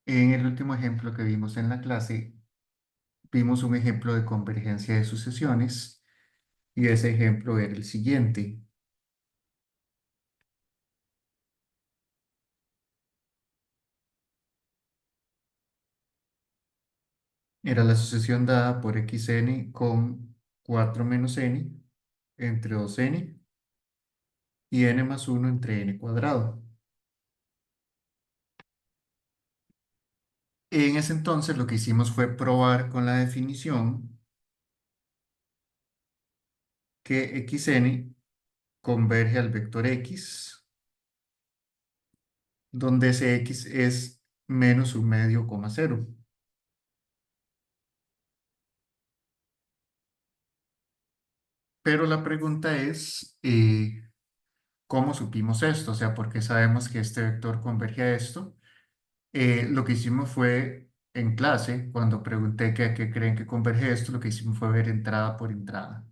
En el último ejemplo que vimos en la clase, vimos un ejemplo de convergencia de sucesiones y ese ejemplo era el siguiente. Era la sucesión dada por xn con 4 menos n entre 2n y n más 1 entre n cuadrado. En ese entonces lo que hicimos fue probar con la definición que xn converge al vector x, donde ese x es menos un medio coma cero. Pero la pregunta es, ¿cómo supimos esto? O sea, ¿por qué sabemos que este vector converge a esto? Lo que hicimos fue en clase, cuando pregunté que a qué creen que converge esto, lo que hicimos fue ver entrada por entrada.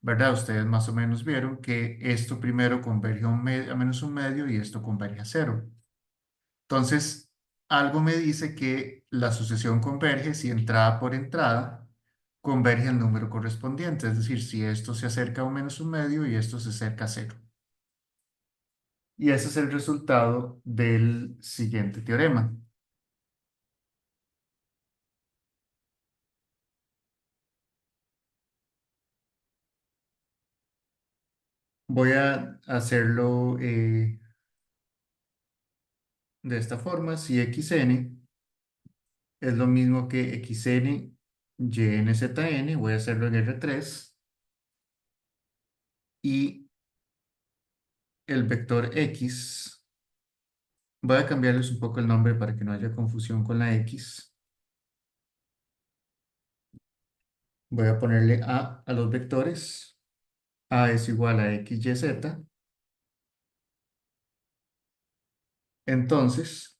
¿Verdad? Ustedes más o menos vieron que esto primero converge a, a menos un medio y esto converge a cero. Entonces, algo me dice que la sucesión converge si entrada por entrada converge al número correspondiente, es decir, si esto se acerca a un menos un medio y esto se acerca a cero. Y ese es el resultado del siguiente teorema. Voy a hacerlo de esta forma. Si xn es lo mismo que xn ynzn, voy a hacerlo en R3 y el vector x, voy a cambiarles un poco el nombre para que no haya confusión con la x. Voy a ponerle a los vectores. A es igual a x, y, z. Entonces,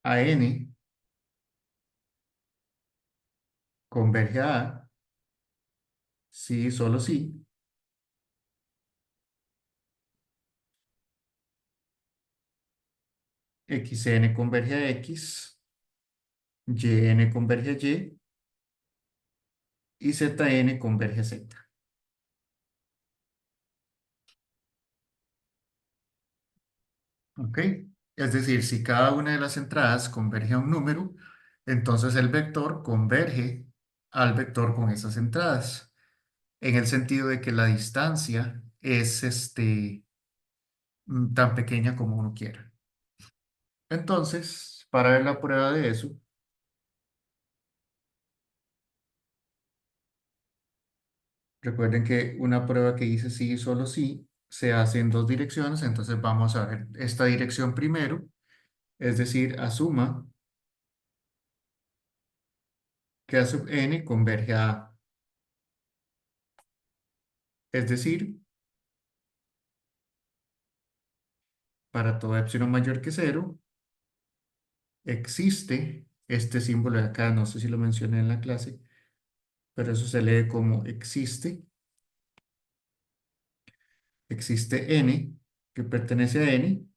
a n converge a A, sí, solo sí. Xn converge a x, yn converge a y y Zn converge a Z. ¿Ok? Es decir, si cada una de las entradas converge a un número, entonces el vector converge al vector con esas entradas, en el sentido de que la distancia es tan pequeña como uno quiera. Entonces, para ver la prueba de eso, recuerden que una prueba que dice sí y solo sí se hace en dos direcciones, entonces vamos a ver esta dirección primero, es decir, asuma que A sub n converge a A. Es decir, para todo epsilon mayor que cero, existe este símbolo de acá, no sé si lo mencioné en la clase, pero eso se lee como existe n que pertenece a n,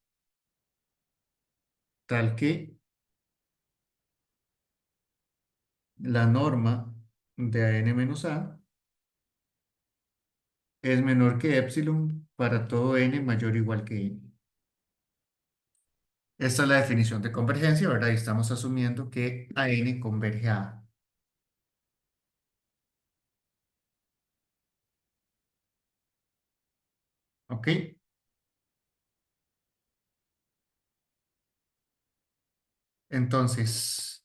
tal que la norma de a n menos a es menor que epsilon para todo n mayor o igual que n. Esta es la definición de convergencia, ¿verdad? Y estamos asumiendo que a n converge a A. ¿Ok? Entonces,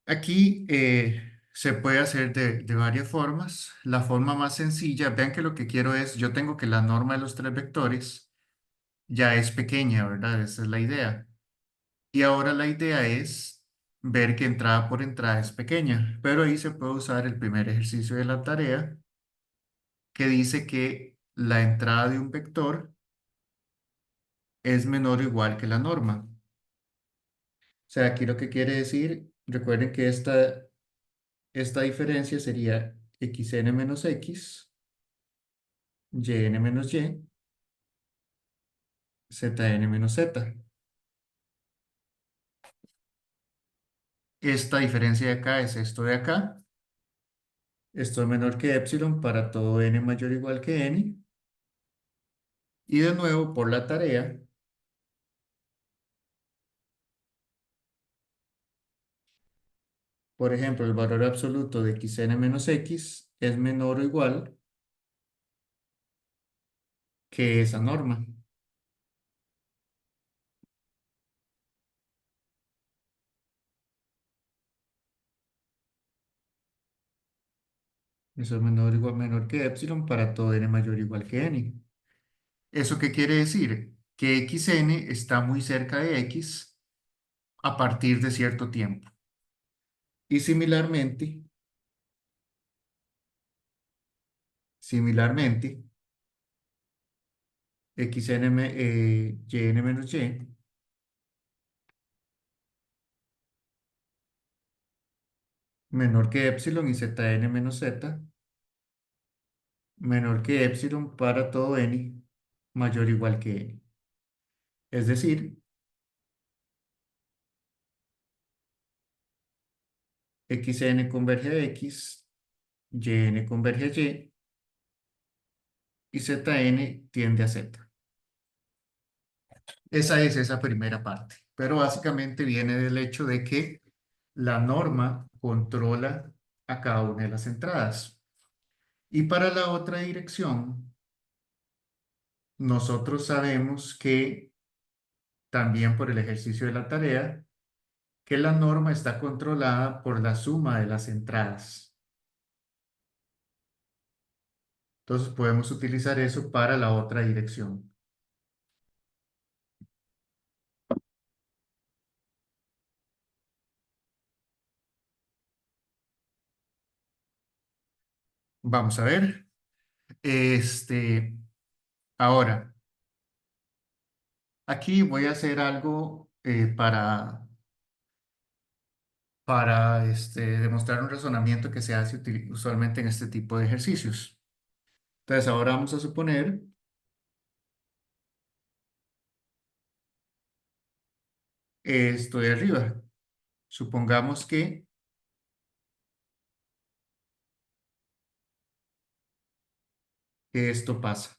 aquí se puede hacer de varias formas. La forma más sencilla, vean que lo que quiero es, yo tengo que la norma de los tres vectores ya es pequeña, ¿verdad? Esa es la idea. Y ahora la idea es ver que entrada por entrada es pequeña, pero ahí se puede usar el primer ejercicio de la tarea que dice que la entrada de un vector es menor o igual que la norma. O sea, aquí lo que quiere decir, recuerden que esta diferencia sería xn menos x yn menos y, zn menos z. Esta diferencia de acá es esto de acá. Esto es menor que epsilon para todo n mayor o igual que n. Y de nuevo, por la tarea, por ejemplo, el valor absoluto de xn menos x es menor o igual que esa norma. Eso es menor o igual menor que epsilon para todo n mayor o igual que n. ¿Eso qué quiere decir? Que xn está muy cerca de x a partir de cierto tiempo. Y similarmente, yn menos y menor que epsilon y zn menos z menor que epsilon para todo n mayor o igual que n. Es decir, xn converge a x, yn converge a y zn tiende a z. Esa es esa primera parte, pero básicamente viene del hecho de que la norma controla a cada una de las entradas. Y para la otra dirección, nosotros sabemos que también por el ejercicio de la tarea, que la norma está controlada por la suma de las entradas. Entonces podemos utilizar eso para la otra dirección. Vamos a ver. Ahora, aquí voy a hacer algo para demostrar un razonamiento que se hace usualmente en este tipo de ejercicios. Entonces, ahora vamos a suponer esto de arriba. Supongamos que esto pasa.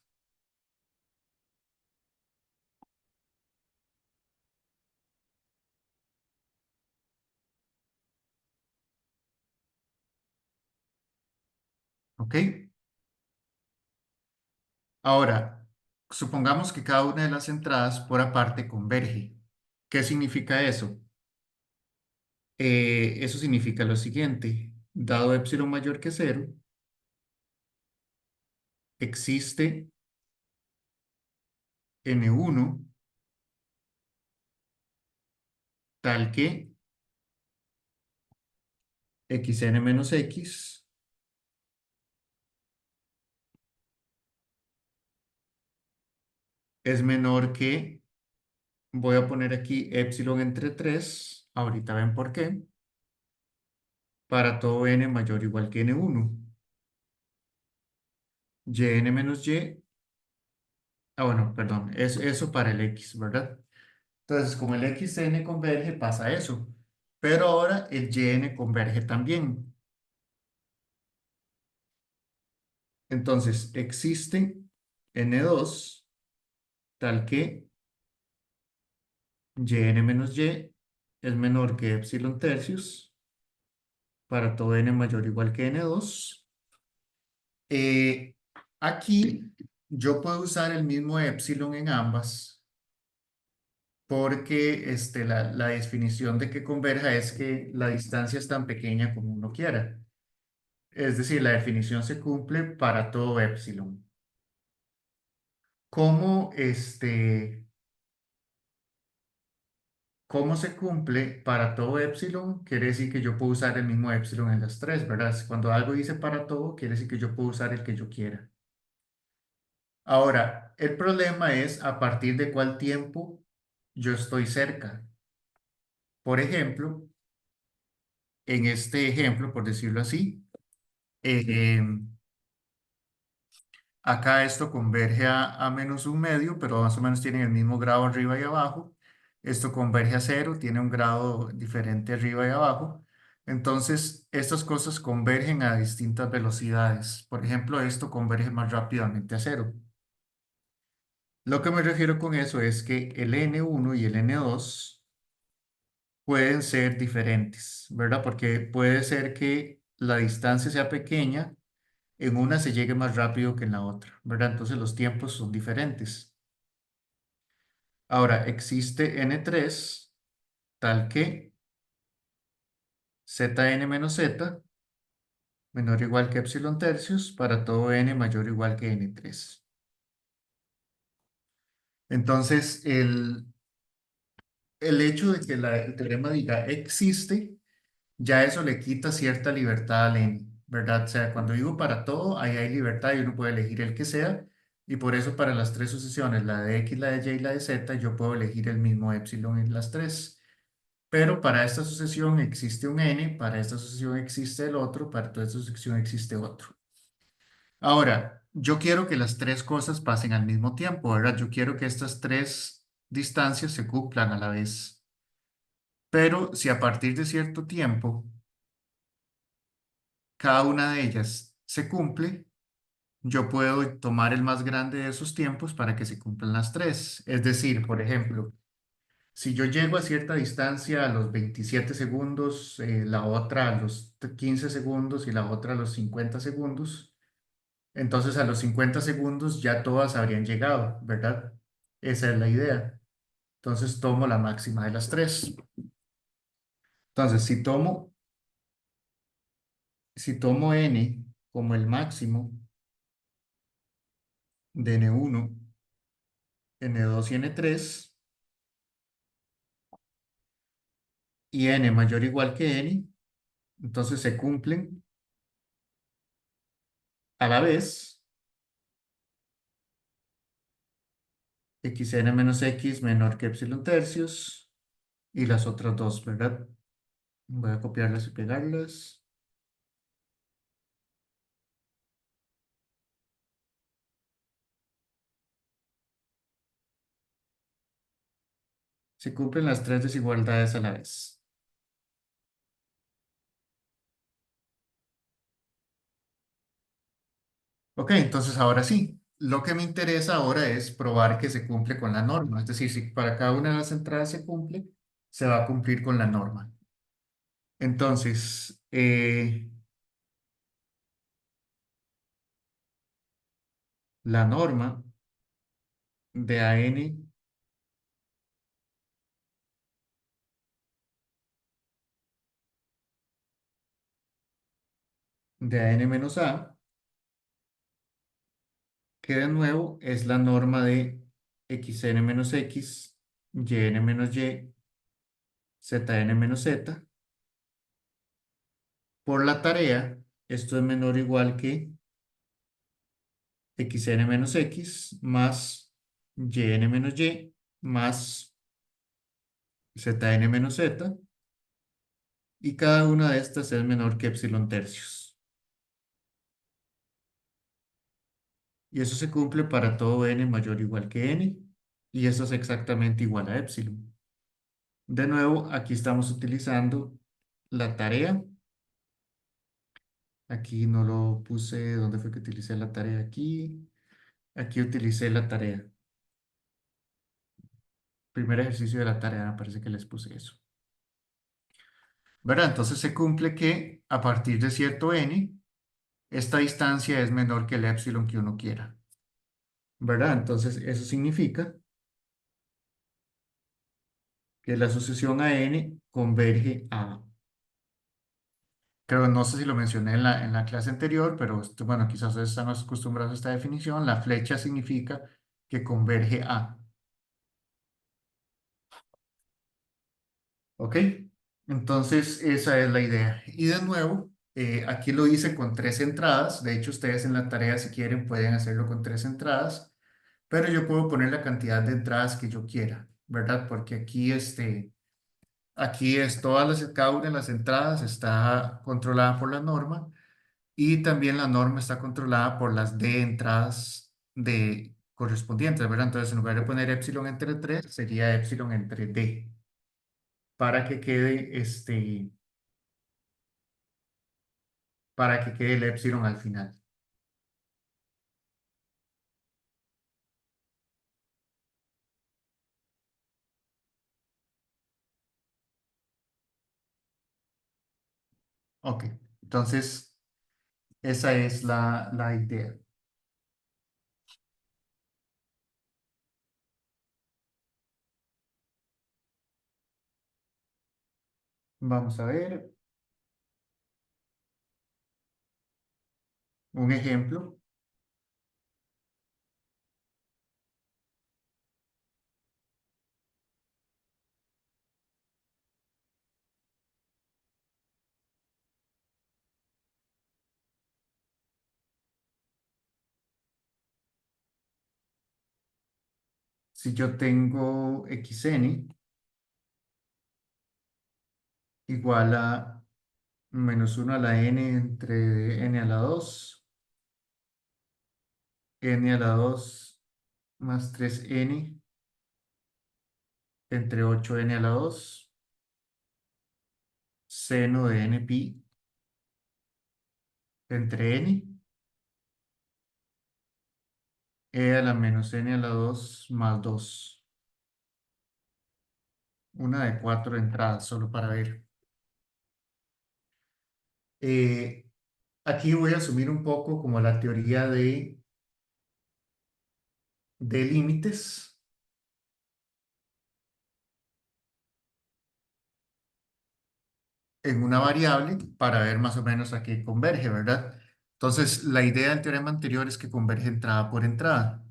¿Ok? Ahora, supongamos que cada una de las entradas por aparte converge. ¿Qué significa eso? Eso significa lo siguiente. Dado epsilon mayor que cero, existe n1 tal que xn menos x es menor que, voy a poner aquí epsilon entre 3, ahorita ven por qué, para todo n mayor o igual que n1. Yn menos y, bueno, perdón, es eso para el x, ¿verdad? Entonces, como el xn converge, pasa eso. Pero ahora el yn converge también. Entonces, existe n2 tal que yn menos y es menor que epsilon tercios para todo n mayor o igual que n2. Eh, Aquí yo puedo usar el mismo epsilon en ambas porque la definición de que converja es que la distancia es tan pequeña como uno quiera. Es decir, la definición se cumple para todo epsilon. ¿Cómo, cómo se cumple para todo epsilon? Quiere decir que yo puedo usar el mismo epsilon en las tres, ¿verdad? Cuando algo dice para todo, quiere decir que yo puedo usar el que yo quiera. Ahora, el problema es a partir de cuál tiempo yo estoy cerca. Por ejemplo, en este ejemplo, por decirlo así, eh, Acá esto converge a menos un medio, pero más o menos tienen el mismo grado arriba y abajo. Esto converge a cero, tiene un grado diferente arriba y abajo. Entonces, estas cosas convergen a distintas velocidades. Por ejemplo, esto converge más rápidamente a cero. Lo que me refiero con eso es que el n1 y el n2 pueden ser diferentes, ¿verdad? Porque puede ser que la distancia sea pequeña, en una se llegue más rápido que en la otra, ¿verdad? Entonces los tiempos son diferentes. Ahora, existe n3 tal que zn menos z menor o igual que epsilon tercios para todo n mayor o igual que n3. Entonces, el hecho de que el teorema diga existe, ya eso le quita cierta libertad al n, ¿verdad? O sea, cuando digo para todo, ahí hay libertad y uno puede elegir el que sea, y por eso para las tres sucesiones, la de x, la de y y la de z, yo puedo elegir el mismo epsilon en las tres. Pero para esta sucesión existe un n, para esta sucesión existe el otro, para toda esta sucesión existe otro. Ahora, yo quiero que las tres cosas pasen al mismo tiempo, ¿verdad? Yo quiero que estas tres distancias se cumplan a la vez. Pero si a partir de cierto tiempo cada una de ellas se cumple, yo puedo tomar el más grande de esos tiempos para que se cumplan las tres. Es decir, por ejemplo, si yo llego a cierta distancia a los 27 segundos, la otra a los 15 segundos y la otra a los 50 segundos, entonces a los 50 segundos ya todas habrían llegado, ¿verdad? Esa es la idea. Entonces tomo la máxima de las tres. Entonces, si tomo n como el máximo de n1, n2 y n3, y n mayor o igual que n, entonces se cumplen a la vez xn menos x menor que epsilon tercios y las otras dos, ¿verdad? Voy a copiarlas y pegarlas. Se cumplen las tres desigualdades a la vez. Ok, entonces ahora sí. Lo que me interesa ahora es probar que se cumple con la norma. Es decir, si para cada una de las entradas se cumple, se va a cumplir con la norma. Entonces, la norma de AN de AN menos A, que de nuevo es la norma de xn menos x, yn menos y, zn menos z. Por la tarea, esto es menor o igual que xn menos x más yn menos y más zn menos z, y cada una de estas es menor que epsilon tercios. Y eso se cumple para todo n mayor o igual que n, y eso es exactamente igual a epsilon. De nuevo, aquí estamos utilizando la tarea. Aquí no lo puse. ¿Dónde fue que utilicé la tarea? Aquí. Aquí utilicé la tarea. Primer ejercicio de la tarea, me parece que les puse eso. ¿Verdad? Entonces se cumple que a partir de cierto n, esta distancia es menor que el epsilon que uno quiera. ¿Verdad? Entonces eso significa que la sucesión a n converge a. Creo, no sé si lo mencioné en la clase anterior, pero bueno, quizás ustedes están más acostumbrados a esta definición. La flecha significa que converge a. ¿Ok? Entonces, esa es la idea. Y de nuevo, aquí lo hice con tres entradas. De hecho, ustedes en la tarea, si quieren, pueden hacerlo con tres entradas. Pero yo puedo poner la cantidad de entradas que yo quiera, ¿verdad? Porque aquí es cada una de las entradas está controlada por la norma Y también la norma está controlada por las D entradas de correspondientes, ¿verdad? Entonces, en lugar de poner epsilon entre 3 sería epsilon entre D, para que quede para que quede el epsilon al final. Ok, entonces esa es la idea. Vamos a ver un ejemplo. Si yo tengo xn igual a -1 a la n entre n a la 2, n a la 2 más 3n entre 8n a la 2, seno de n pi entre n, e a la menos n a la 2 más 2. Una de cuatro entradas, solo para ver. Eh, Aquí voy a asumir un poco como la teoría de límites en una variable para ver más o menos a qué converge, ¿verdad? Entonces, la idea del teorema anterior es que converge entrada por entrada.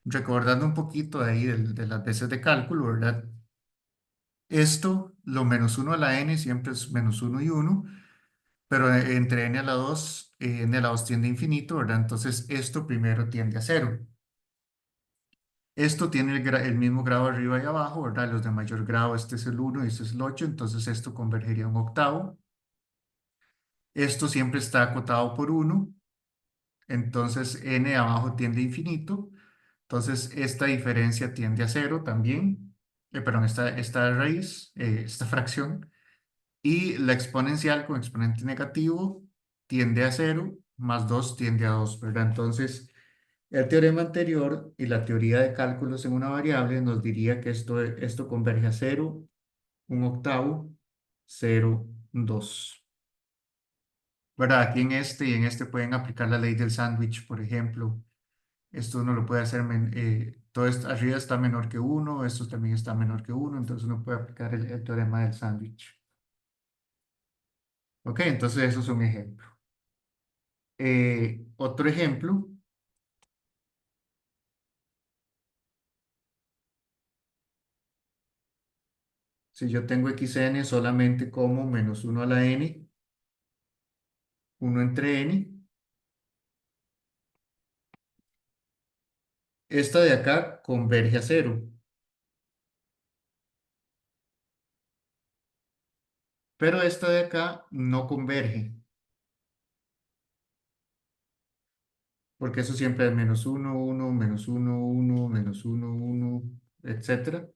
Recordando un poquito de ahí de las veces de cálculo, ¿verdad? Esto, lo -1 a la n siempre es -1 y 1, pero entre n a la 2, n a la 2 tiende a infinito, ¿verdad? Entonces, esto primero tiende a cero. Esto tiene el mismo grado arriba y abajo, ¿verdad? Los de mayor grado, este es el 1 y este es el 8, entonces esto convergería a un octavo. Esto siempre está acotado por 1, entonces n abajo tiende a infinito, entonces esta diferencia tiende a cero también, perdón, esta raíz, esta fracción, y la exponencial con exponente negativo tiende a cero, más 2 tiende a 2, ¿verdad? Entonces, el teorema anterior y la teoría de cálculos en una variable nos diría que esto converge a cero, un octavo, cero, 2. ¿Verdad? Aquí en este y en este pueden aplicar la ley del sándwich, por ejemplo. Esto uno lo puede hacer, todo esto arriba está menor que uno, esto también está menor que uno, entonces uno puede aplicar el teorema del sándwich. Ok, entonces eso es un ejemplo. Otro ejemplo, si yo tengo xn solamente como -1 a la n, 1 entre n, esta de acá converge a cero, pero esta de acá no converge, porque eso siempre es -1, 1, -1, 1, -1, 1, etcétera.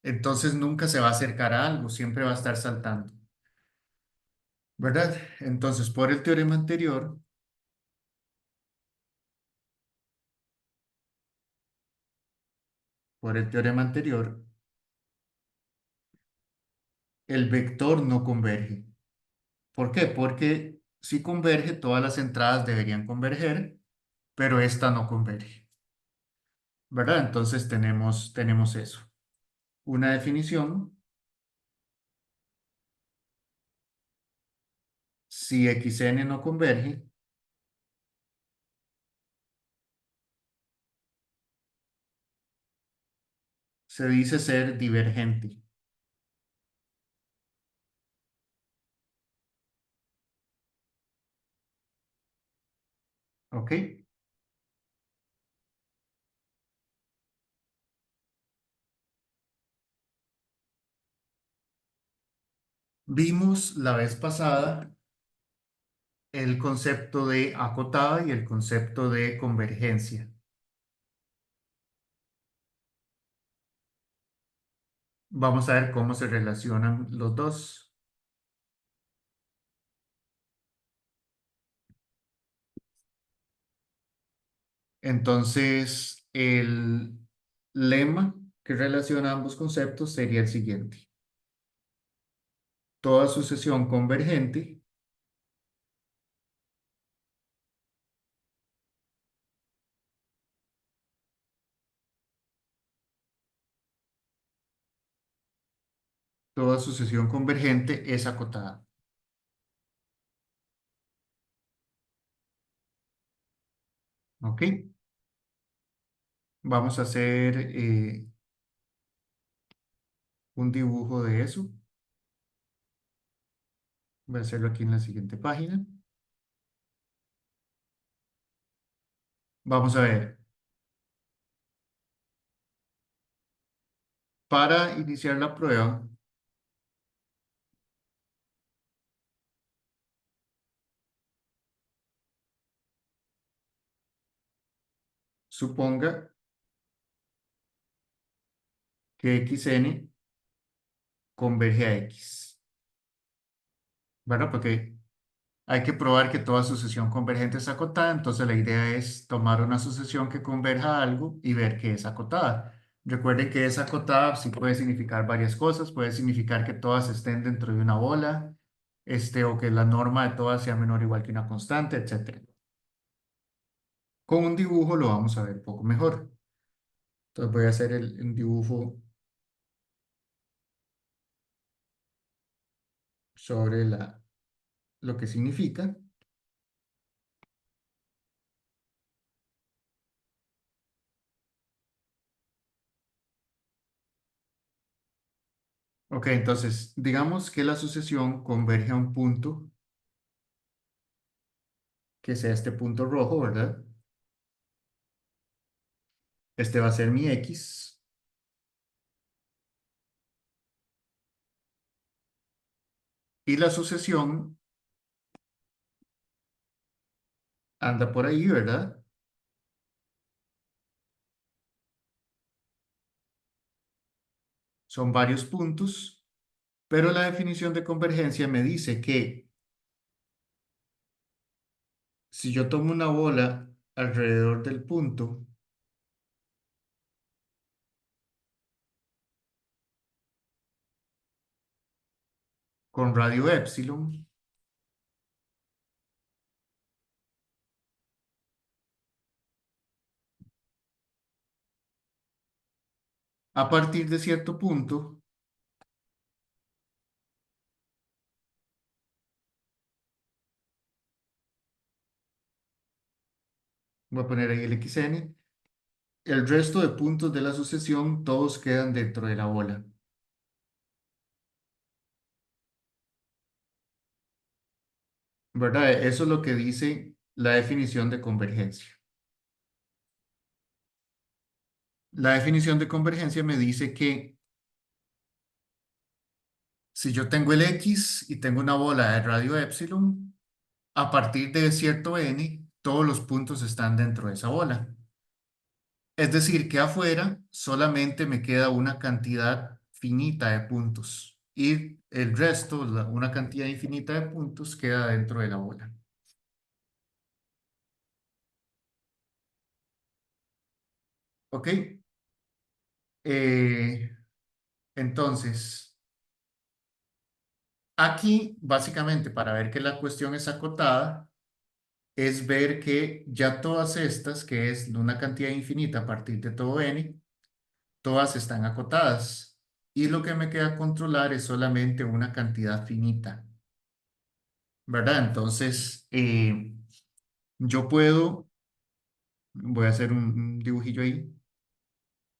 Entonces nunca se va a acercar a algo, siempre va a estar saltando, ¿verdad? Entonces, por el teorema anterior, el vector no converge. ¿Por qué? Porque si converge, todas las entradas deberían converger, pero esta no converge, ¿verdad? Entonces tenemos eso. Una definición, si xn no converge, se dice ser divergente, ¿ok? Vimos la vez pasada el concepto de acotada y el concepto de convergencia. Vamos a ver cómo se relacionan los dos. Entonces, el lema que relaciona ambos conceptos sería el siguiente. Toda sucesión convergente toda sucesión convergente es acotada. ¿Ok? Vamos a hacer un dibujo de eso. Voy a hacerlo aquí en la siguiente página. Vamos a ver. Para iniciar la prueba, suponga que xn converge a x. ¿Verdad? Porque hay que probar que toda sucesión convergente es acotada, entonces la idea es tomar una sucesión que converja a algo y ver que es acotada. Recuerden que es acotada sí puede significar varias cosas, puede significar que todas estén dentro de una bola, o que la norma de todas sea menor o igual que una constante, etcétera. Con un dibujo lo vamos a ver un poco mejor. Entonces voy a hacer el dibujo sobre lo que significa. Ok, entonces digamos que la sucesión converge a un punto que sea este punto rojo, ¿verdad? Este va a ser mi X y la sucesión anda por ahí, ¿verdad? Son varios puntos, pero la definición de convergencia me dice que si yo tomo una bola alrededor del punto con radio epsilon, a partir de cierto punto, voy a poner ahí el xn, el resto de puntos de la sucesión todos quedan dentro de la bola, ¿verdad? Eso es lo que dice la definición de convergencia. La definición de convergencia me dice que si yo tengo el X y tengo una bola de radio epsilon, a partir de cierto n, todos los puntos están dentro de esa bola. Es decir, que afuera solamente me queda una cantidad finita de puntos y el resto, una cantidad infinita de puntos, queda dentro de la bola. ¿Ok? Eh, entonces, aquí básicamente para ver que la cuestión es acotada, es ver que ya todas estas, que es una cantidad infinita a partir de todo n, todas están acotadas. Y lo que me queda controlar es solamente una cantidad finita, ¿verdad? Entonces, yo puedo, voy a hacer un dibujillo ahí,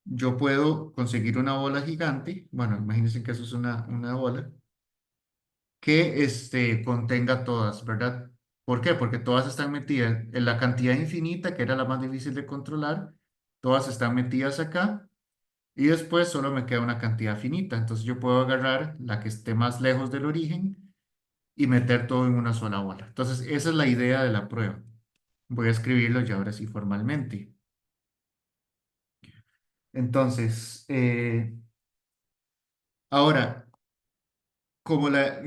yo puedo conseguir una bola gigante, bueno, imagínense que eso es una bola, que contenga todas, ¿verdad? ¿Por qué? Porque todas están metidas en la cantidad infinita, que era la más difícil de controlar, todas están metidas acá, y después solo me queda una cantidad finita. Entonces yo puedo agarrar la que esté más lejos del origen y meter todo en una sola bola. Entonces, esa es la idea de la prueba. Voy a escribirlo ya ahora sí formalmente. Entonces, ahora,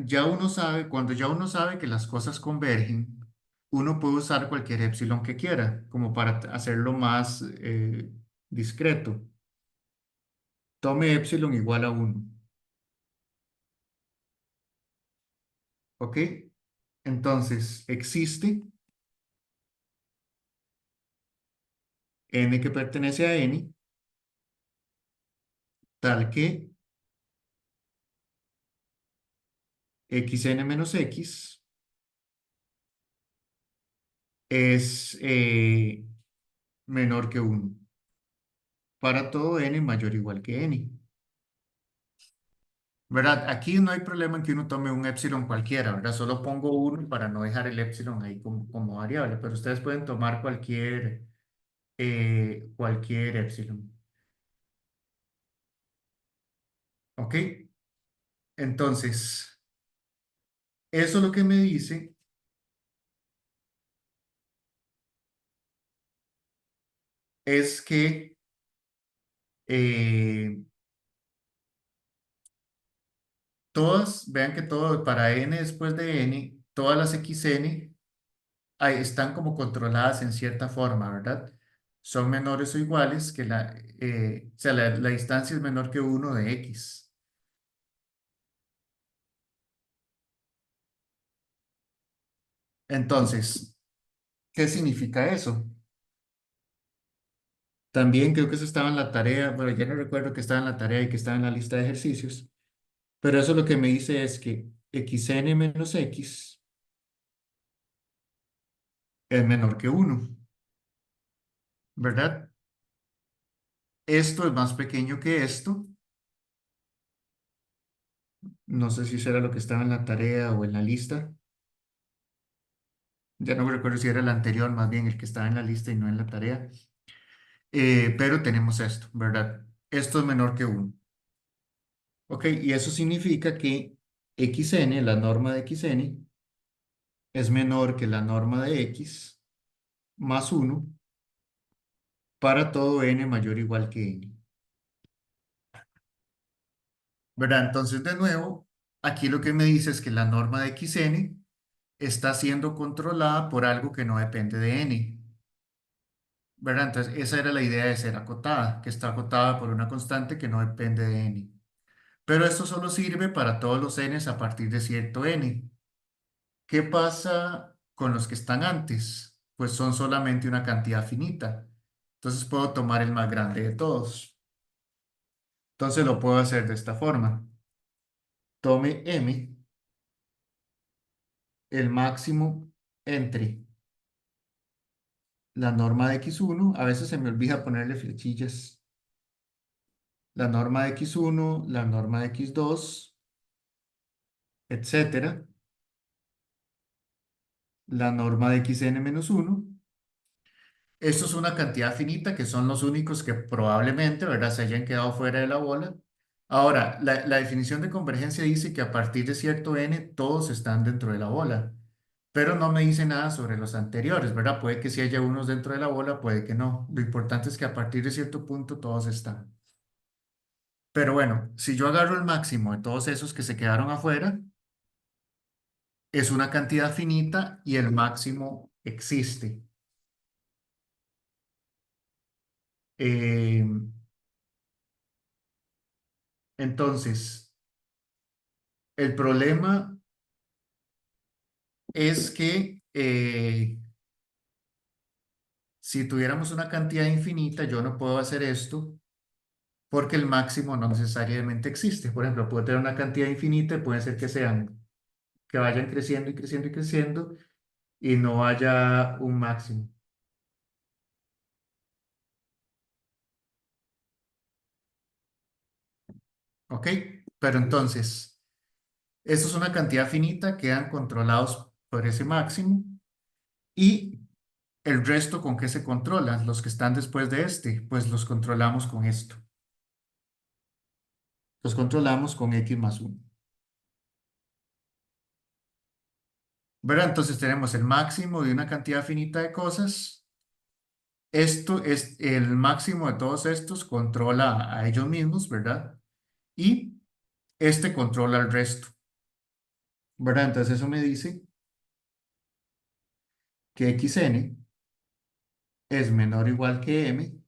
ya uno sabe, cuando ya uno sabe que las cosas convergen, uno puede usar cualquier epsilon que quiera, como para hacerlo más discreto. Tome epsilon igual a uno. ¿Ok? Entonces, existe n que pertenece a n, tal que xn menos x es menor que uno para todo n mayor o igual que n. ¿Verdad? Aquí no hay problema en que uno tome un epsilon cualquiera, ¿verdad? Solo pongo uno para no dejar el epsilon ahí como variable, pero ustedes pueden tomar cualquier epsilon. ¿Ok? Entonces, eso lo que me dice es que eh, vean que todo, para n después de n, todas las xn están como controladas en cierta forma, ¿verdad? Son menores o iguales que o sea, la distancia es menor que uno de x. Entonces, ¿qué significa eso? También creo que eso estaba en la tarea, bueno, ya no recuerdo que estaba en la tarea y que estaba en la lista de ejercicios, pero eso lo que me dice es que xn menos x es menor que uno, ¿verdad? Esto es más pequeño que esto. No sé si será lo que estaba en la tarea o en la lista. Ya no me recuerdo si era el anterior, más bien el que estaba en la lista y no en la tarea. Pero tenemos esto, ¿verdad? Esto es menor que uno. Ok, y eso significa que xn, la norma de xn, es menor que la norma de x más uno para todo n mayor o igual que n. ¿Verdad? Entonces, de nuevo, aquí lo que me dice es que la norma de xn está siendo controlada por algo que no depende de n. ¿Verdad? Entonces, esa era la idea de ser acotada, que está acotada por una constante que no depende de n. Pero esto solo sirve para todos los n's a partir de cierto n. ¿Qué pasa con los que están antes? Pues son solamente una cantidad finita. Entonces puedo tomar el más grande de todos. Entonces lo puedo hacer de esta forma. Tome m, el máximo entre la norma de x1, a veces se me olvida ponerle flechillas, la norma de x1, la norma de x2, etcétera, la norma de xn-1. Esto es una cantidad finita que son los únicos que probablemente, ¿verdad?, se hayan quedado fuera de la bola. Ahora, la definición de convergencia dice que a partir de cierto n todos están dentro de la bola, pero no me dice nada sobre los anteriores, ¿verdad? Puede que sí haya unos dentro de la bola, puede que no. Lo importante es que a partir de cierto punto todos están. Pero bueno, si yo agarro el máximo de todos esos que se quedaron afuera, es una cantidad finita y el máximo existe. Eh, entonces, el problema es que si tuviéramos una cantidad infinita, yo no puedo hacer esto porque el máximo no necesariamente existe. Por ejemplo, puedo tener una cantidad infinita y puede ser que vayan creciendo y creciendo y creciendo y no haya un máximo. ¿Ok? Pero entonces, esto es una cantidad finita, quedan controlados por ese máximo y el resto con qué se controlan, los que están después de este, pues los controlamos con esto. Los controlamos con x más uno. ¿verdad? Entonces tenemos el máximo de una cantidad finita de cosas. Esto es el máximo de todos estos, controla a ellos mismos, ¿verdad? Y este controla al resto, ¿verdad? Entonces eso me dice que xn es menor o igual que m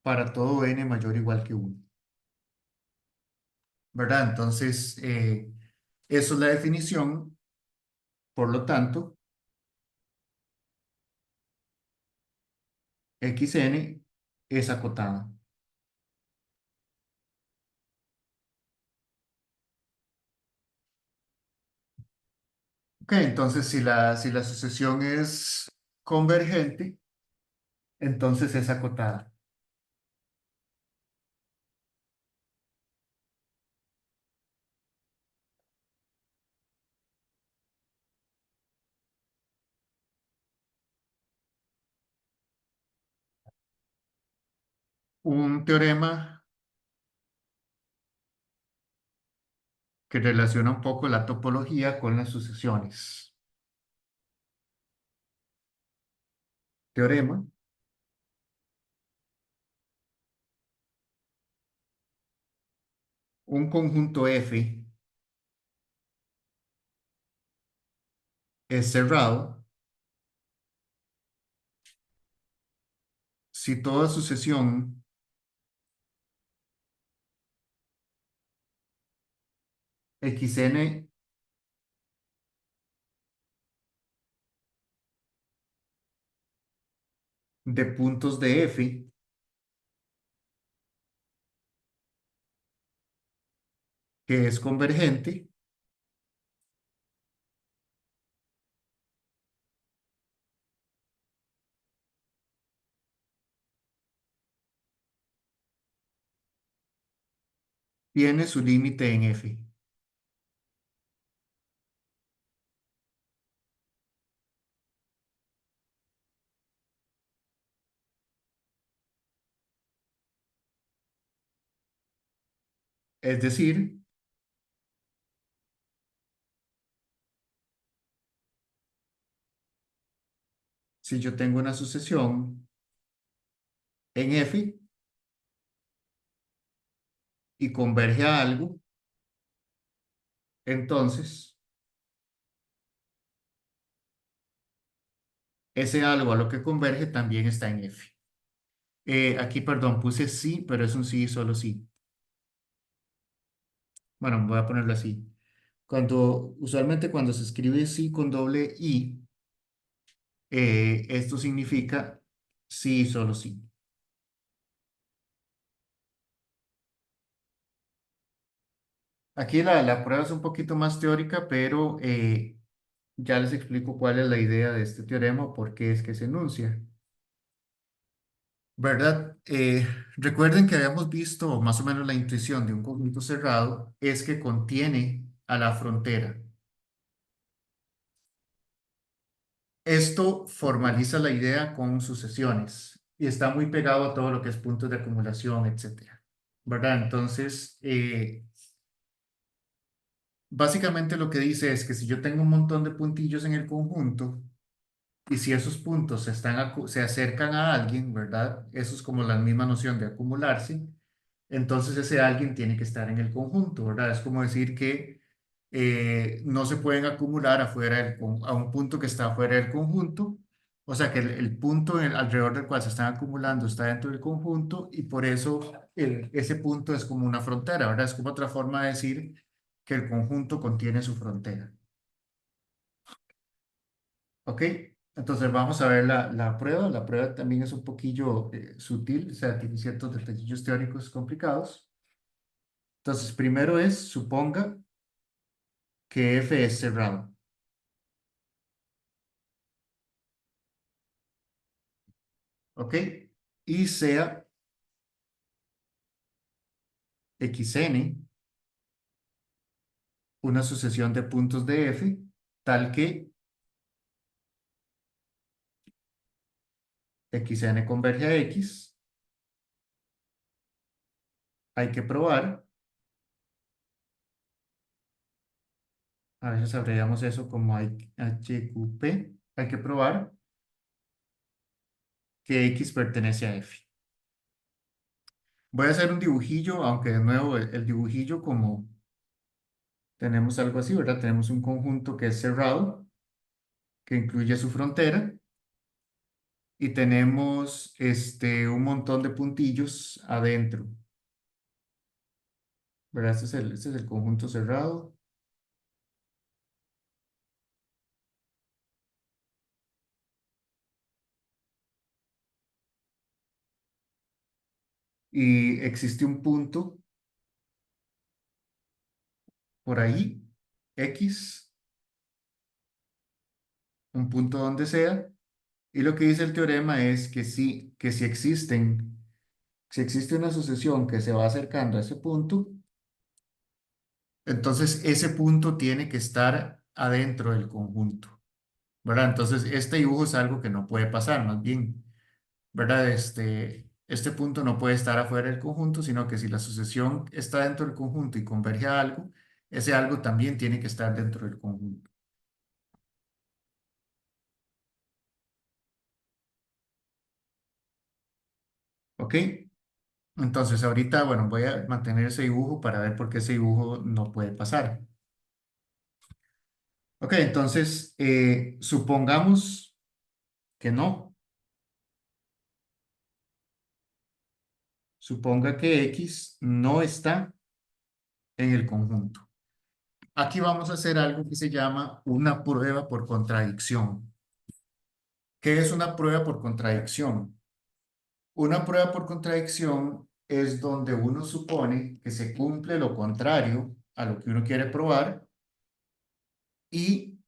para todo n mayor o igual que uno, ¿verdad? Entonces, eso es la definición, por lo tanto, xn es acotada. Ok, entonces si la sucesión es convergente, entonces es acotada. Un teorema que relaciona un poco la topología con las sucesiones. Teorema, un conjunto F es cerrado si toda sucesión xn de puntos de F que es convergente tiene su límite en F. Es decir, si yo tengo una sucesión en F y converge a algo, entonces ese algo a lo que converge también está en F. Aquí, perdón, puse sí, pero es un sí y solo sí. Bueno, voy a ponerlo así. Usualmente cuando se escribe sí con doble I, esto significa sí y solo sí. Aquí la prueba es un poquito más teórica, pero ya les explico cuál es la idea de este teorema, por qué es que se enuncia. ¿Verdad? Recuerden que habíamos visto más o menos la intuición de un conjunto cerrado es que contiene a la frontera. Esto formaliza la idea con sucesiones y está muy pegado a todo lo que es puntos de acumulación, etcétera. ¿Verdad? Entonces, básicamente lo que dice es que si yo tengo un montón de puntillos en el conjunto y si esos puntos se acercan a alguien, ¿verdad? Eso es como la misma noción de acumularse. Entonces ese alguien tiene que estar en el conjunto, ¿verdad? Es como decir que no se pueden acumular a un punto que está fuera del conjunto, o sea que el punto alrededor del cual se están acumulando está dentro del conjunto y por eso ese punto es como una frontera, ¿verdad? Es como otra forma de decir que el conjunto contiene su frontera. ¿Ok? Entonces vamos a ver la prueba. La prueba también es un poquillo sutil, o sea, tiene ciertos detallillos teóricos complicados. Entonces, primero suponga que F es cerrado, ¿ok? Y sea Xn una sucesión de puntos de F tal que Xn converge a X. Hay que probar A veces abreviamos eso como HQP. Hay que probar que X pertenece a F. Voy a hacer un dibujillo, aunque de nuevo el dibujillo como tenemos algo así, ¿verdad? Tenemos un conjunto que es cerrado, que incluye su frontera, y tenemos un montón de puntillos adentro, ¿verdad? Este es el conjunto cerrado. Y existe un punto por ahí, X, un punto donde sea, y lo que dice el teorema es que si existe una sucesión que se va acercando a ese punto, entonces ese punto tiene que estar adentro del conjunto, ¿verdad? Entonces este dibujo es algo que no puede pasar, más bien, ¿verdad? Este punto no puede estar afuera del conjunto, sino que si la sucesión está dentro del conjunto y converge a algo, ese algo también tiene que estar dentro del conjunto. ¿Ok? Entonces ahorita, bueno, voy a mantener ese dibujo para ver por qué ese dibujo no puede pasar. Ok, entonces supongamos que no. Suponga que X no está en el conjunto. Aquí vamos a hacer algo que se llama una prueba por contradicción. ¿Qué es una prueba por contradicción? Una prueba por contradicción es donde uno supone que se cumple lo contrario a lo que uno quiere probar y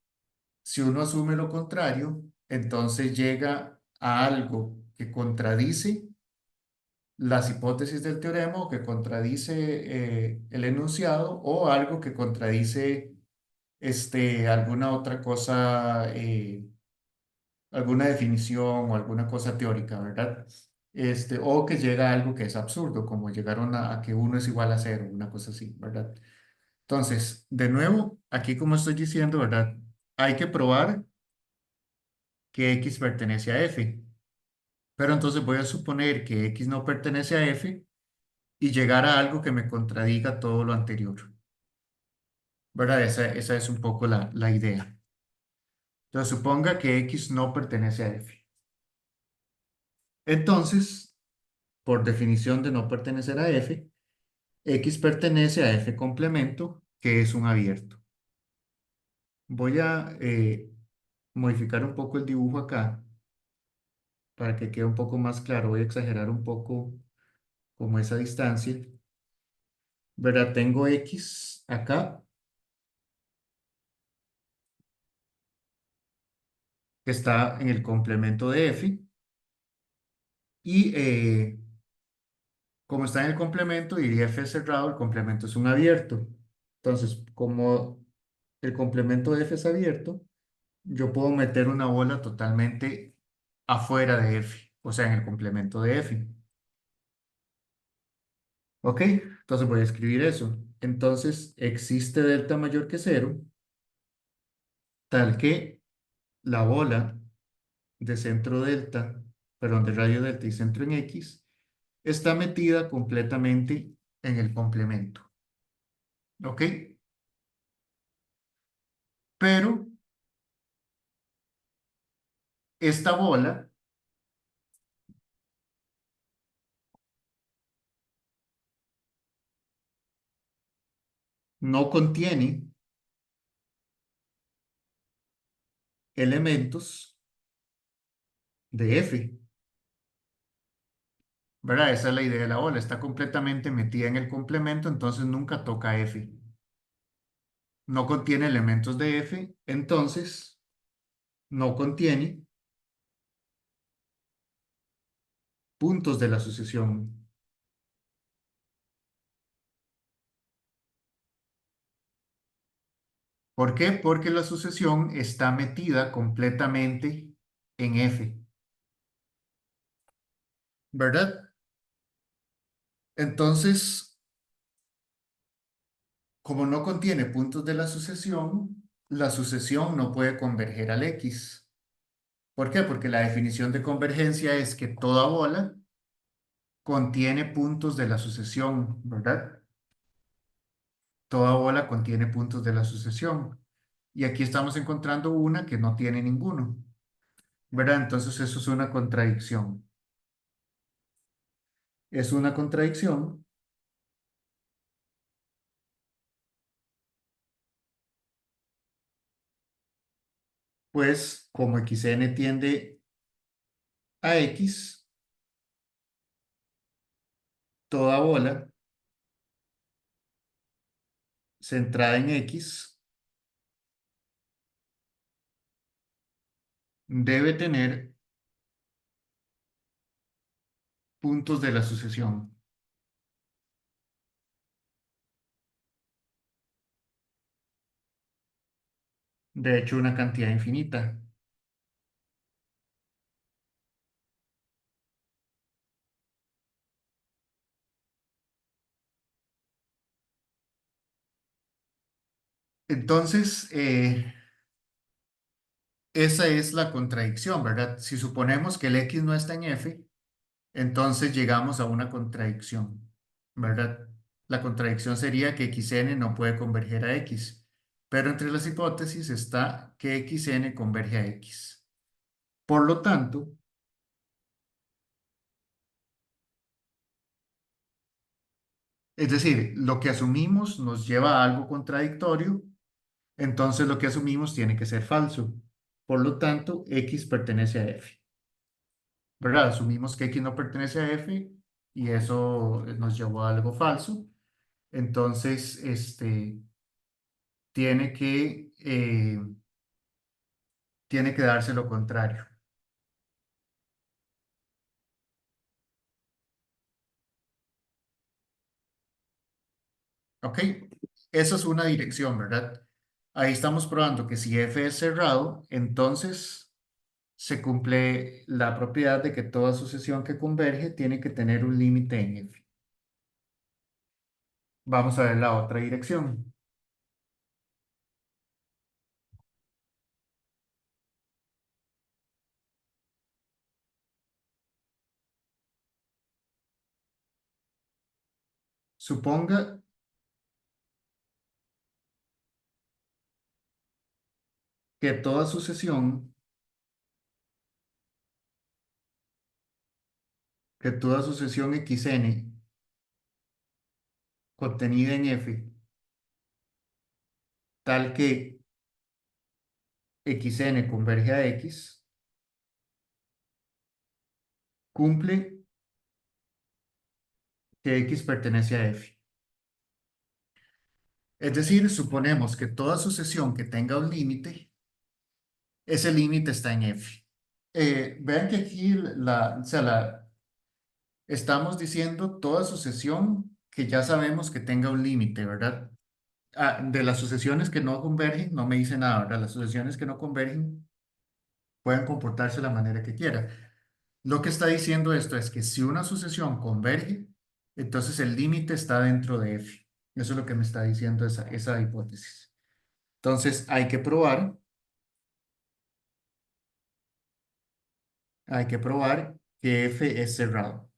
si uno asume lo contrario, entonces llega a algo que contradice las hipótesis del teorema o que contradice el enunciado o algo que contradice alguna otra cosa, alguna definición o alguna cosa teórica, ¿verdad? O que llega a algo que es absurdo, como llegaron a que uno es igual a cero, una cosa así, ¿verdad? Entonces, de nuevo, aquí como estoy diciendo, ¿verdad? Hay que probar que X pertenece a F, pero entonces voy a suponer que X no pertenece a F y llegar a algo que me contradiga todo lo anterior, ¿verdad? Esa es un poco la idea. Entonces, suponga que X no pertenece a F. Entonces, por definición de no pertenecer a F, X pertenece a F complemento, que es un abierto. Voy a modificar un poco el dibujo acá para que quede un poco más claro. Voy a exagerar un poco como esa distancia. ¿Verdad? Tengo X acá, que está en el complemento de F, y como está en el complemento, diría F es cerrado, el complemento es un abierto. Entonces, como el complemento de F es abierto, yo puedo meter una bola totalmente afuera de F, o sea, en el complemento de F. ¿Ok? Entonces voy a escribir eso. Entonces, existe delta mayor que cero, tal que la bola de centro delta, perdón, de radio delta y centro en X, está metida completamente en el complemento. ¿Ok? Pero esta bola no contiene elementos de F, ¿verdad? Esa es la idea de la bola, está completamente metida en el complemento, entonces nunca toca F. No contiene elementos de F, entonces no contiene puntos de la sucesión. ¿Por qué? Porque la sucesión está metida completamente en F, ¿verdad? Entonces, como no contiene puntos de la sucesión, la sucesión no puede converger al X. ¿Por qué? Porque la definición de convergencia es que toda bola contiene puntos de la sucesión, ¿verdad? Toda bola contiene puntos de la sucesión. Y aquí estamos encontrando una que no tiene ninguno, ¿verdad? Entonces eso es una contradicción. Es una contradicción, pues como xn tiende a x, toda bola centrada en x debe tener puntos de la sucesión. De hecho, una cantidad infinita. Entonces, esa es la contradicción, ¿verdad? Si suponemos que el x no está en f, entonces llegamos a una contradicción, ¿verdad? La contradicción sería que xn no puede converger a x, pero entre las hipótesis está que xn converge a x. Por lo tanto, es decir, lo que asumimos nos lleva a algo contradictorio, entonces lo que asumimos tiene que ser falso. Por lo tanto, x pertenece a f, ¿verdad? Asumimos que x no pertenece a f y eso nos llevó a algo falso. Entonces, tiene que, eh, tiene que darse lo contrario. ¿Ok? Esa es una dirección, ¿verdad? Ahí estamos probando que si f es cerrado, entonces se cumple la propiedad de que toda sucesión que converge tiene que tener un límite en f. Vamos a ver la otra dirección. Suponga que toda sucesión xn contenida en f, tal que xn converge a x, cumple que x pertenece a f. Es decir, suponemos que toda sucesión que tenga un límite, ese límite está en f. Vean que aquí o sea, estamos diciendo toda sucesión que ya sabemos que tenga un límite, ¿verdad? De las sucesiones que no convergen, no me dice nada, ¿verdad? Las sucesiones que no convergen pueden comportarse de la manera que quiera. Lo que está diciendo esto es que si una sucesión converge, entonces el límite está dentro de f. Eso es lo que me está diciendo esa hipótesis. Entonces hay que probar que f es cerrado.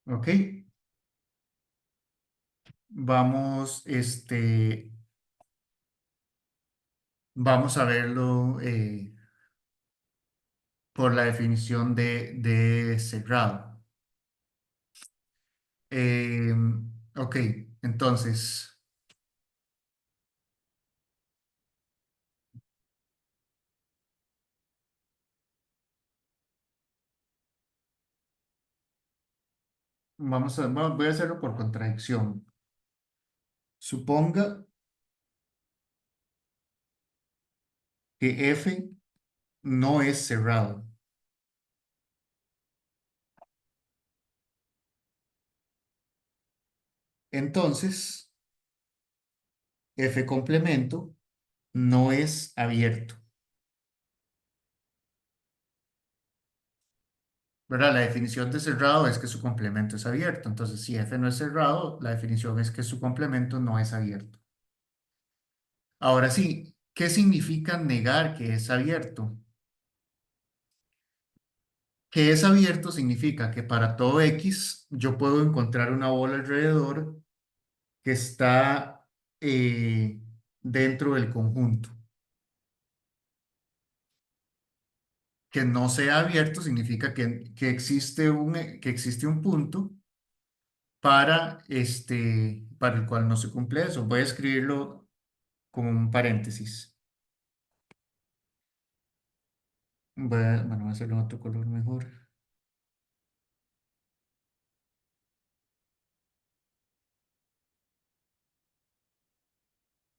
¿Ok? Vamos, vamos a verlo por la definición de cerrado. Eh, ok, entonces, voy a hacerlo por contradicción. Suponga que f no es cerrado. Entonces, f complemento no es abierto. ¿verdad? La definición de cerrado es que su complemento es abierto. Entonces, si F no es cerrado, la definición es que su complemento no es abierto. Ahora sí, ¿qué significa negar que es abierto? Que es abierto significa que para todo X yo puedo encontrar una bola alrededor que está dentro del conjunto. Que no sea abierto significa que existe un punto para el cual no se cumple eso. Voy a escribirlo como un paréntesis. Voy a hacerlo en otro color mejor.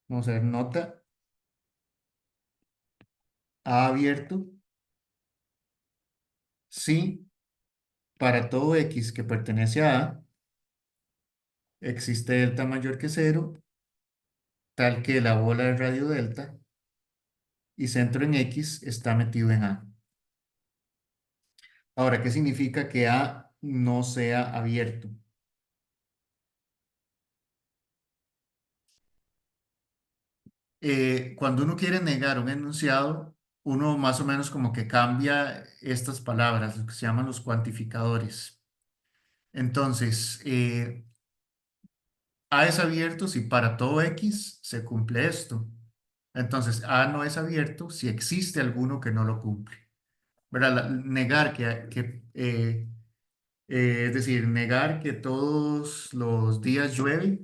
Vamos a ver, nota A abierto si para todo X que pertenece a A existe delta mayor que cero, tal que la bola de radio delta y centro en X está metido en A. Ahora, ¿qué significa que A no sea abierto? Cuando uno quiere negar un enunciado, uno más o menos como que cambia estas palabras, lo que se llaman los cuantificadores. Entonces, A es abierto si para todo X se cumple esto. Entonces, A no es abierto si existe alguno que no lo cumple. ¿Verdad? Negar es decir, negar que todos los días llueve,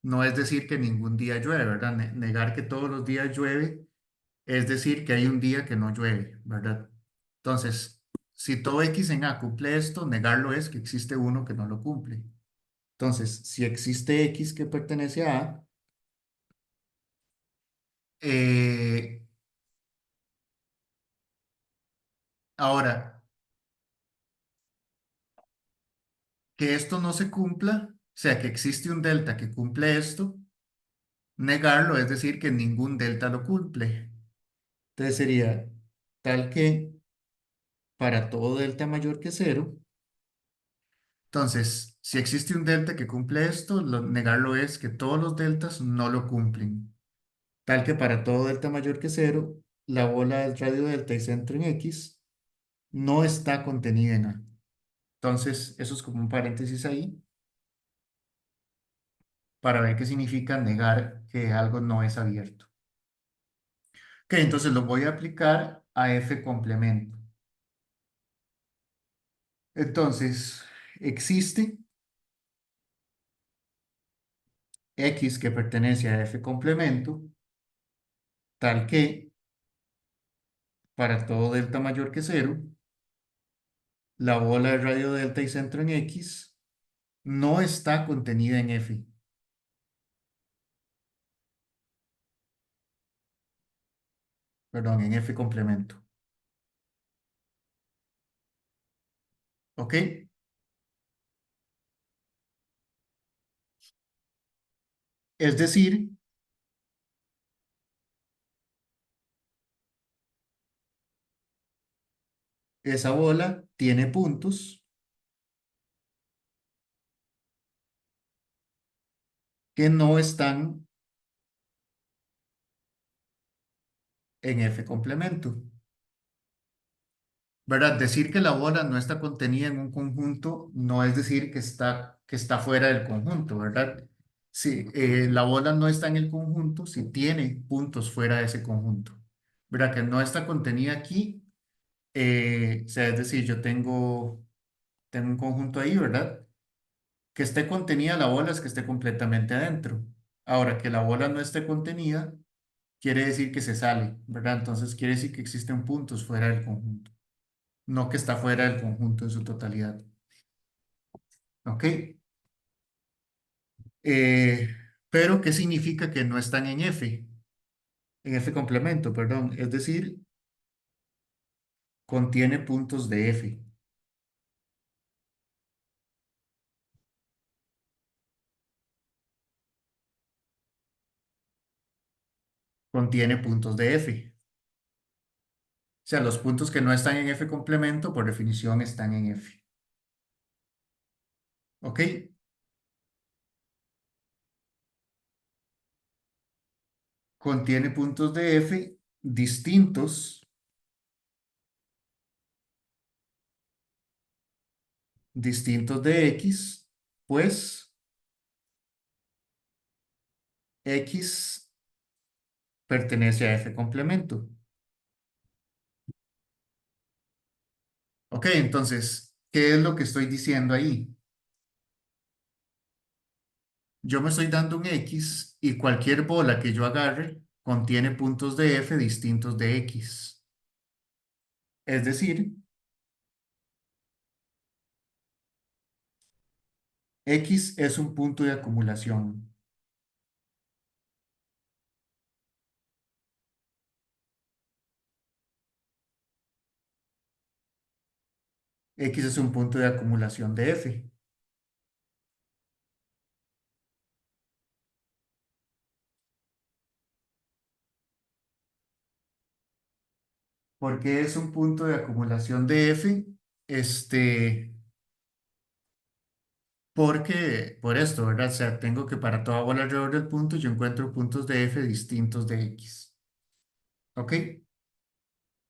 no es decir que ningún día llueve, ¿verdad? Negar que todos los días llueve es decir que hay un día que no llueve, ¿verdad? Entonces, si todo X en A cumple esto, negarlo es que existe uno que no lo cumple. Entonces, si existe X que pertenece a A, eh, ahora, que esto no se cumpla, o sea, que existe un delta que cumple esto, negarlo es decir que ningún delta lo cumple. Entonces sería tal que para todo delta mayor que cero, entonces, si existe un delta que cumple esto, negarlo es que todos los deltas no lo cumplen. Tal que para todo delta mayor que cero, la bola del radio delta y centro en X no está contenida en A. Entonces, eso es como un paréntesis ahí para ver qué significa negar que algo no es abierto. Ok, entonces lo voy a aplicar a F complemento. Entonces, existe X que pertenece a F complemento, tal que para todo delta mayor que cero, la bola de radio delta y centro en X no está contenida en F, perdón, en F complemento. ¿Ok? Es decir, esa bola tiene puntos que no están en F complemento. ¿Verdad? Decir que la bola no está contenida en un conjunto no es decir que está fuera del conjunto, ¿verdad? Si la bola no está en el conjunto, si tiene puntos fuera de ese conjunto. ¿Verdad? Que no está contenida aquí, o sea, es decir, tengo un conjunto ahí, ¿verdad? Que esté contenida la bola es que esté completamente adentro. Ahora, que la bola no esté contenida, quiere decir que se sale, ¿verdad? Entonces quiere decir que existen puntos fuera del conjunto, no que está fuera del conjunto en su totalidad. ¿Ok? Eh, pero, ¿qué significa que no están en F? En F complemento, perdón. Es decir, contiene puntos de F. Contiene puntos de F. O sea, los puntos que no están en F complemento, por definición, están en F. ¿Ok? Contiene puntos de F distintos de X, pues X pertenece a F complemento. Ok, entonces, ¿qué es lo que estoy diciendo ahí? Yo me estoy dando un X y cualquier bola que yo agarre contiene puntos de F distintos de X. Es decir, X es un punto de acumulación. X es un punto de acumulación de F. ¿Por qué es un punto de acumulación de F? Este, Porque, por esto, ¿verdad? O sea, tengo que para toda bola alrededor del punto yo encuentro puntos de F distintos de X. ¿Ok?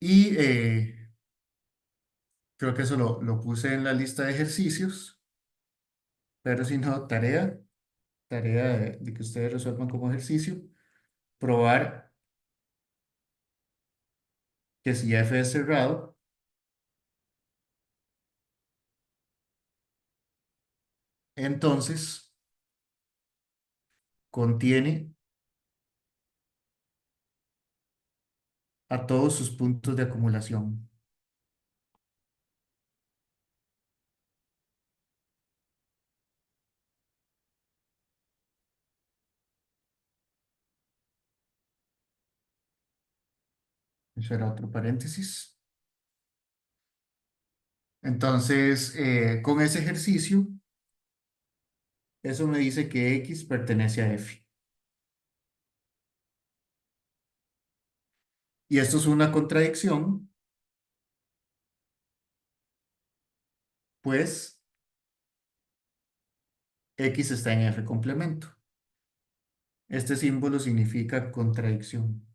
Y creo que eso lo puse en la lista de ejercicios, pero si no, tarea de que ustedes resuelvan como ejercicio, probar que si F es cerrado, entonces contiene a todos sus puntos de acumulación. Eso era otro paréntesis. Entonces, con ese ejercicio, eso me dice que X pertenece a F. Y esto es una contradicción, pues X está en F complemento. Este símbolo significa contradicción.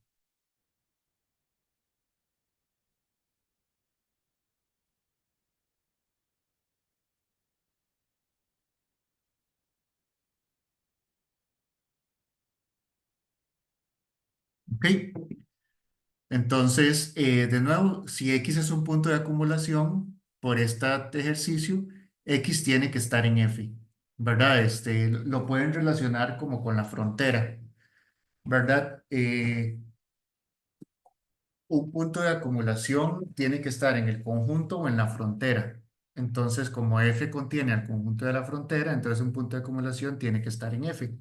¿Ok? Entonces, de nuevo, si X es un punto de acumulación por este ejercicio, X tiene que estar en F, ¿verdad? Lo pueden relacionar como con la frontera, ¿verdad? Un punto de acumulación tiene que estar en el conjunto o en la frontera. Entonces, como F contiene al conjunto de la frontera, entonces un punto de acumulación tiene que estar en F.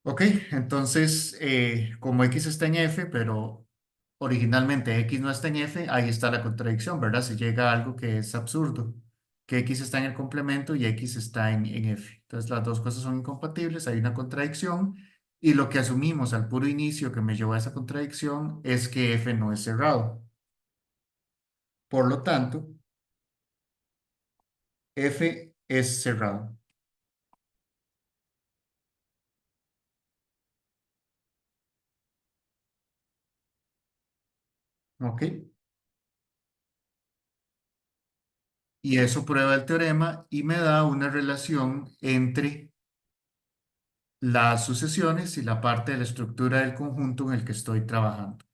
Ok, entonces, como X está en F, pero originalmente X no está en F, ahí está la contradicción, ¿verdad? Se llega a algo que es absurdo, que X está en el complemento y X está en F. Entonces, las dos cosas son incompatibles, hay una contradicción, y lo que asumimos al puro inicio que me llevó a esa contradicción es que F no es cerrado. Por lo tanto, F es cerrado. ¿Ok? Y eso prueba el teorema y me da una relación entre las sucesiones y la parte de la estructura del conjunto en el que estoy trabajando.